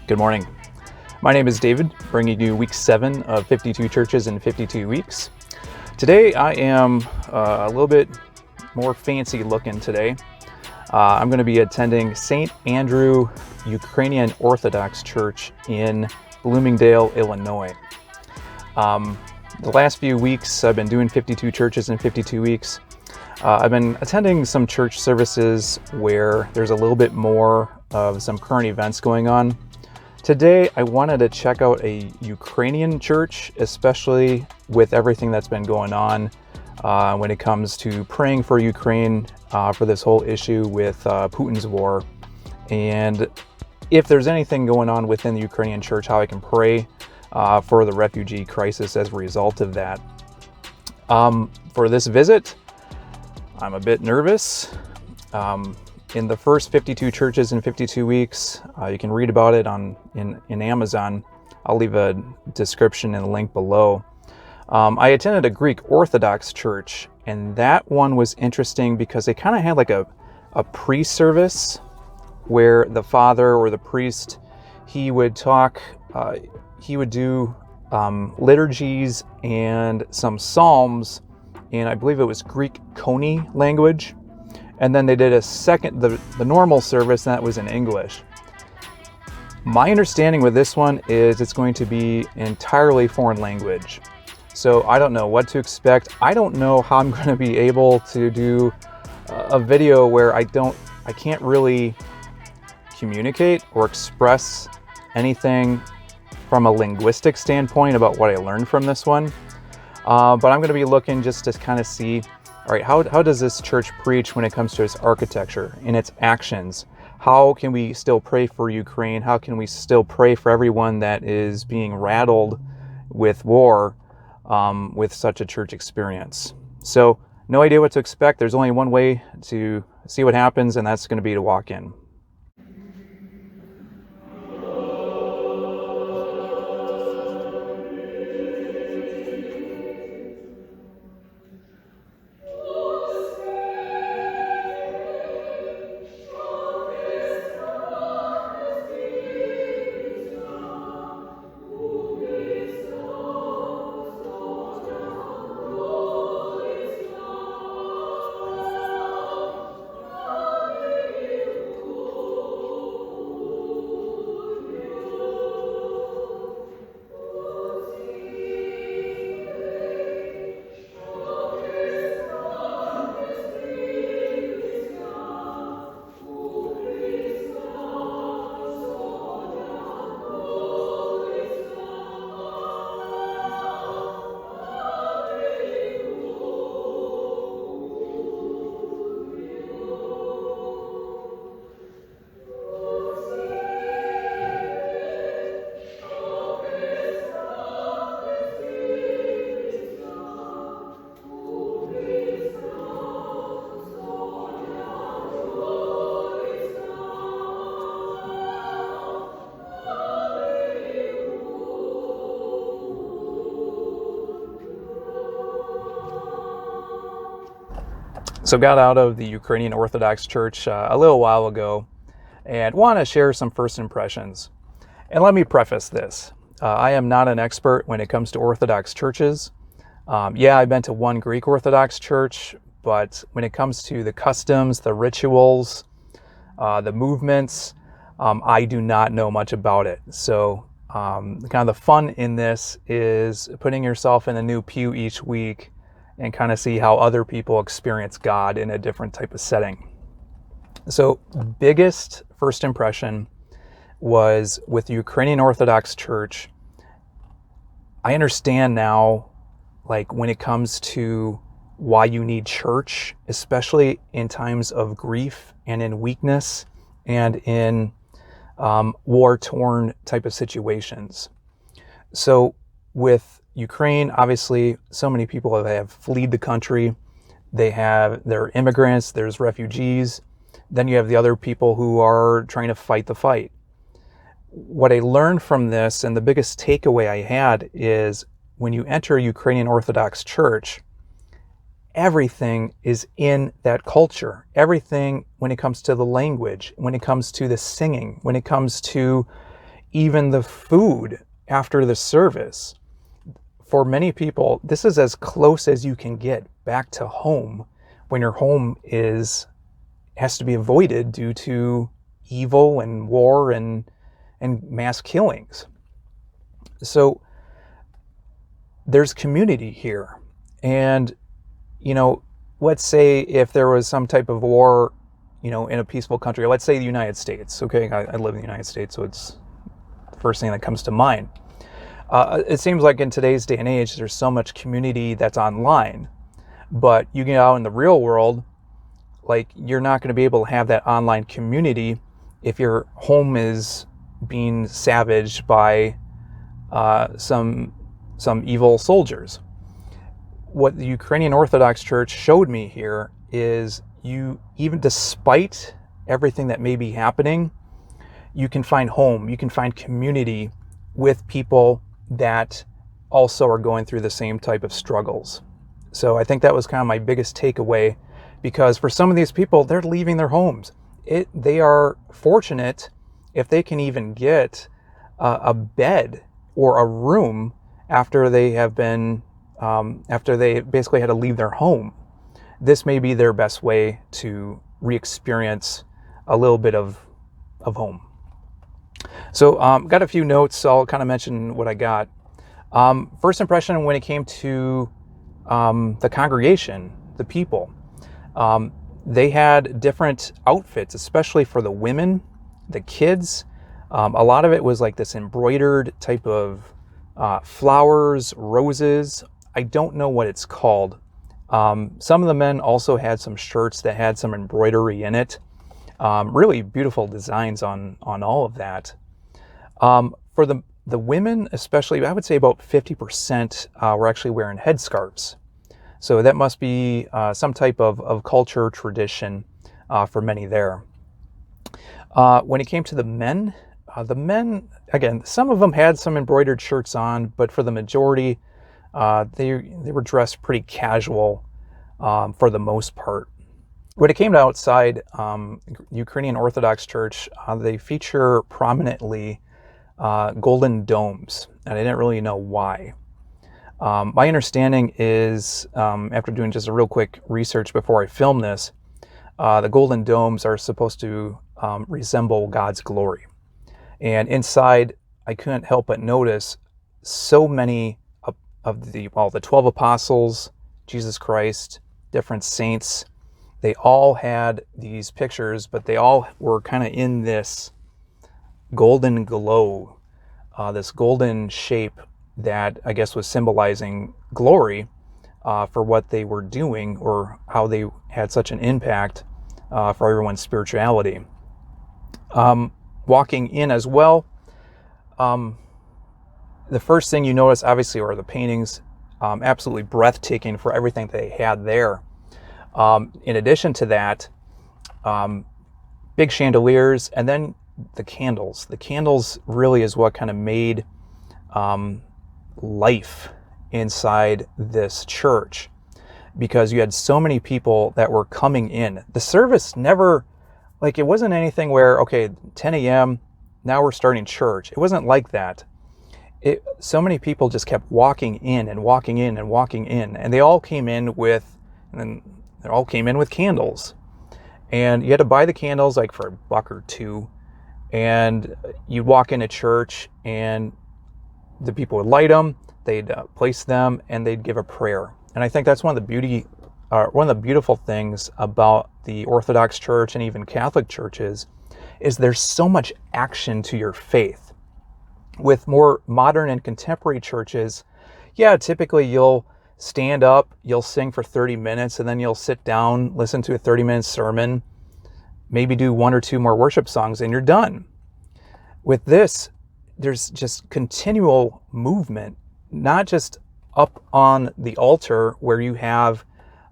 Good morning. My name is David, bringing you week 7 of 52 churches in 52 weeks. Today I am a little bit more fancy looking today. I'm going to be attending St. Andrew Ukrainian Orthodox Church in Bloomingdale, Illinois. The last few weeks I've been doing 52 churches in 52 weeks. I've been attending some church services where there's a little bit more of some current events going on. Today, I wanted to check out a Ukrainian church, especially with everything that's been going on when it comes to praying for Ukraine for this whole issue with Putin's war. And if there's anything going on within the Ukrainian church, how I can pray for the refugee crisis as a result of that. For this visit, I'm a bit nervous. In the first 52 churches in 52 weeks, you can read about it in Amazon. I'll leave a description and a link below. I attended a Greek Orthodox church, and that one was interesting because they kind of had like a pre-service where the father or the priest, he would talk, he would do liturgies and some psalms, and I believe it was Greek Koine language. And then they did a second, the normal service, and that was in English. My understanding with this one is it's going to be entirely foreign language. So I don't know what to expect. I don't know how I'm going to be able to do a video where I can't really communicate or express anything from a linguistic standpoint about what I learned from this one. But I'm going to be looking just to kind of see, all right, how does this church preach when it comes to its architecture and its actions? How can we still pray for Ukraine? How can we still pray for everyone that is being rattled with war with such a church experience? So no idea what to expect. There's only one way to see what happens, and that's going to be to walk in. So got out of the Ukrainian Orthodox Church a little while ago and want to share some first impressions. And let me preface this. I am not an expert when it comes to Orthodox churches. Yeah, I've been to one Greek Orthodox church, but when it comes to the customs, the rituals, the movements, I do not know much about it. So kind of the fun in this is putting yourself in a new pew each week and kind of see how other people experience God in a different type of setting. So biggest first impression was with the Ukrainian Orthodox Church. I understand now, like when it comes to why you need church, especially in times of grief and in weakness and in war-torn type of situations. So with Ukraine, obviously, so many people have fled the country. They're immigrants, there's refugees. Then you have the other people who are trying to fight the fight. What I learned from this, and the biggest takeaway I had, is when you enter Ukrainian Orthodox Church, everything is in that culture. Everything, when it comes to the language, when it comes to the singing, when it comes to even the food after the service. For many people, this is as close as you can get back to home when your home has to be avoided due to evil and war and mass killings. So there's community here. And, let's say if there was some type of war, in a peaceful country, let's say the United States, okay? I live in the United States, so it's the first thing that comes to mind. It seems like in today's day and age, there's so much community that's online, but you get out in the real world, like, you're not going to be able to have that online community if your home is being savaged by some evil soldiers. What the Ukrainian Orthodox Church showed me here is even despite everything that may be happening, you can find home, you can find community with people that also are going through the same type of struggles. So I think that was kind of my biggest takeaway, because for some of these people, they're leaving their homes. They are fortunate if they can even get a bed or a room after they basically had to leave their home. This may be their best way to re-experience a little bit of home. So got a few notes, so I'll kind of mention what I got. First impression when it came to the congregation, the people. They had different outfits, especially for the women, the kids. A lot of it was like this embroidered type of flowers, roses. I don't know what it's called. Some of the men also had some shirts that had some embroidery in it. Really beautiful designs on all of that. For the women, especially, I would say about 50% were actually wearing headscarves. So that must be some type of culture, tradition for many there. When it came to the men, again, some of them had some embroidered shirts on, but for the majority, they were dressed pretty casual for the most part. When it came to outside, Ukrainian Orthodox Church, they feature prominently golden domes, and I didn't really know why. My understanding is, after doing just a real quick research before I filmed this, the golden domes are supposed to resemble God's glory. And inside, I couldn't help but notice so many of the 12 apostles, Jesus Christ, different saints. They all had these pictures, but they all were kind of in this golden glow, this golden shape that I guess was symbolizing glory for what they were doing, or how they had such an impact for everyone's spirituality. Walking in as well, the first thing you notice, obviously, are the paintings. Absolutely breathtaking for everything they had there. In addition to that, big chandeliers, and then the candles. The candles really is what kind of made life inside this church, because you had so many people that were coming in. The service never, like, it wasn't anything where, okay, 10 a.m., now we're starting church. It wasn't like that. So many people just kept walking in and walking in and walking in, and they all came in with candles. And you had to buy the candles like for $1 or $2, and you'd walk into church and the people would light them, they'd place them, and they'd give a prayer. And I think that's one of the beautiful things about the Orthodox Church and even Catholic churches, is there's so much action to your faith. With more modern and contemporary churches, yeah, typically you'll stand up, you'll sing for 30 minutes, and then you'll sit down, listen to a 30-minute sermon, maybe do 1 or 2 more worship songs, and you're done. With this, there's just continual movement, not just up on the altar where you have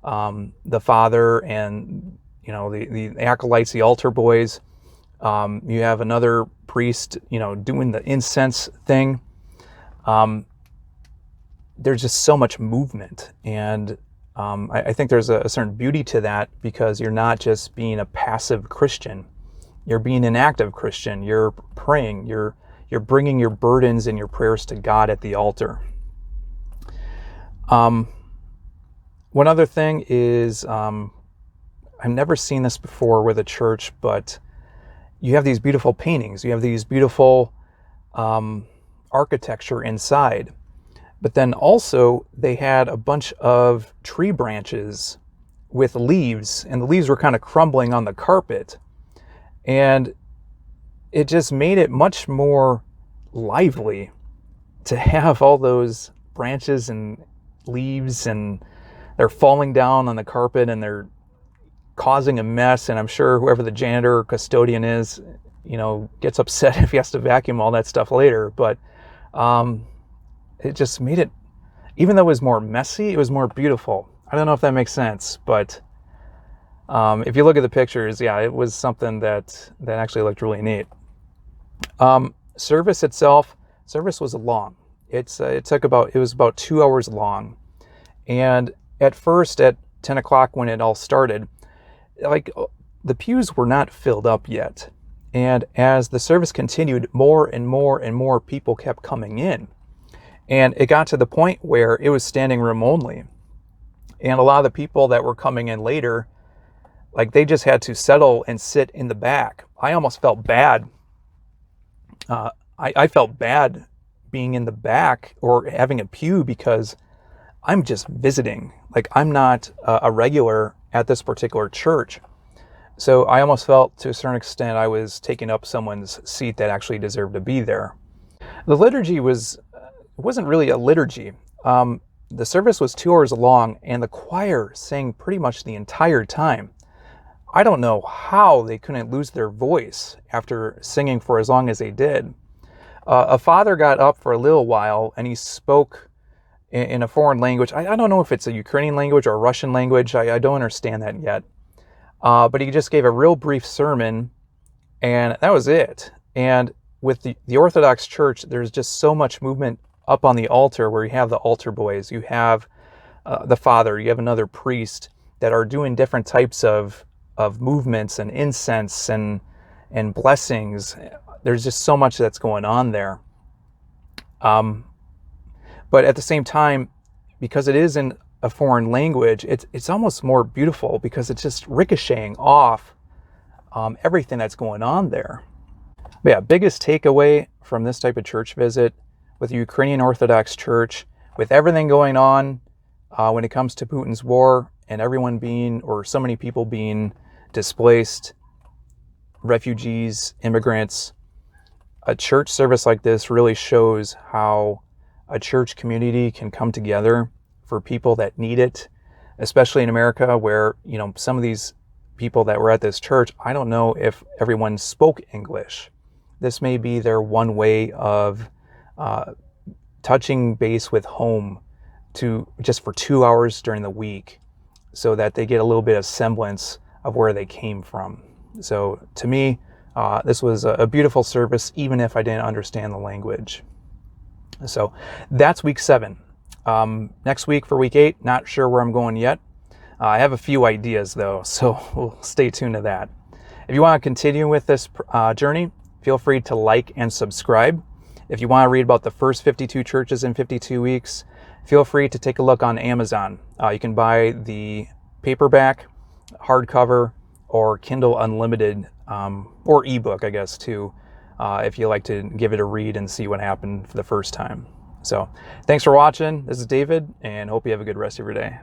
the father and the acolytes, the altar boys. You have another priest, doing the incense thing. There's just so much movement, and I think there's a certain beauty to that, because you're not just being a passive Christian. You're being an active Christian. You're praying. You're bringing your burdens and your prayers to God at the altar. One other thing is, I've never seen this before with a church, but you have these beautiful paintings. You have these beautiful architecture inside. But then also they had a bunch of tree branches with leaves, and the leaves were kind of crumbling on the carpet. And it just made it much more lively to have all those branches and leaves, and they're falling down on the carpet and they're causing a mess. And I'm sure whoever the janitor or custodian is, gets upset if he has to vacuum all that stuff later. But it just made it, even though it was more messy, it was more beautiful. I don't know if that makes sense, but if you look at the pictures, yeah, it was something that actually looked really neat. Service was long. It was about 2 hours long. And at first, at 10 o'clock when it all started, the pews were not filled up yet. And as the service continued, more and more and more people kept coming in. And it got to the point where it was standing room only. And a lot of the people that were coming in later, they just had to settle and sit in the back. I almost felt bad. I felt bad being in the back or having a pew, because I'm just visiting. I'm not a regular at this particular church. So I almost felt, to a certain extent, I was taking up someone's seat that actually deserved to be there. The liturgy wasn't really a liturgy. The service was 2 hours long, and the choir sang pretty much the entire time. I don't know how they couldn't lose their voice after singing for as long as they did. A father got up for a little while, and he spoke in a foreign language. I don't know if it's a Ukrainian language or a Russian language. I don't understand that yet. But he just gave a real brief sermon, and that was it. And with the Orthodox Church, there's just so much movement up on the altar, where you have the altar boys, you have the father, you have another priest that are doing different types of movements and incense and blessings. There's just so much that's going on there. But at the same time, because it is in a foreign language, it's almost more beautiful, because it's just ricocheting off everything that's going on there. But yeah, biggest takeaway from this type of church visit with the Ukrainian Orthodox Church, with everything going on when it comes to Putin's war, and everyone so many people being displaced, refugees, immigrants, a church service like this really shows how a church community can come together for people that need it, especially in America, where, some of these people that were at this church, I don't know if everyone spoke English. This may be their one way of touching base with home just for 2 hours during the week, so that they get a little bit of semblance of where they came from. So to me, this was a beautiful service, even if I didn't understand the language. So that's week 7. Next week, for week 8, not sure where I'm going yet. I have a few ideas though, so we'll stay tuned to that. If you want to continue with this journey, feel free to like and subscribe. If you want to read about the first 52 churches in 52 weeks, feel free to take a look on Amazon. You can buy the paperback, hardcover, or Kindle Unlimited, or ebook, I guess, too, if you like to give it a read and see what happened for the first time. So thanks for watching. This is David, and hope you have a good rest of your day.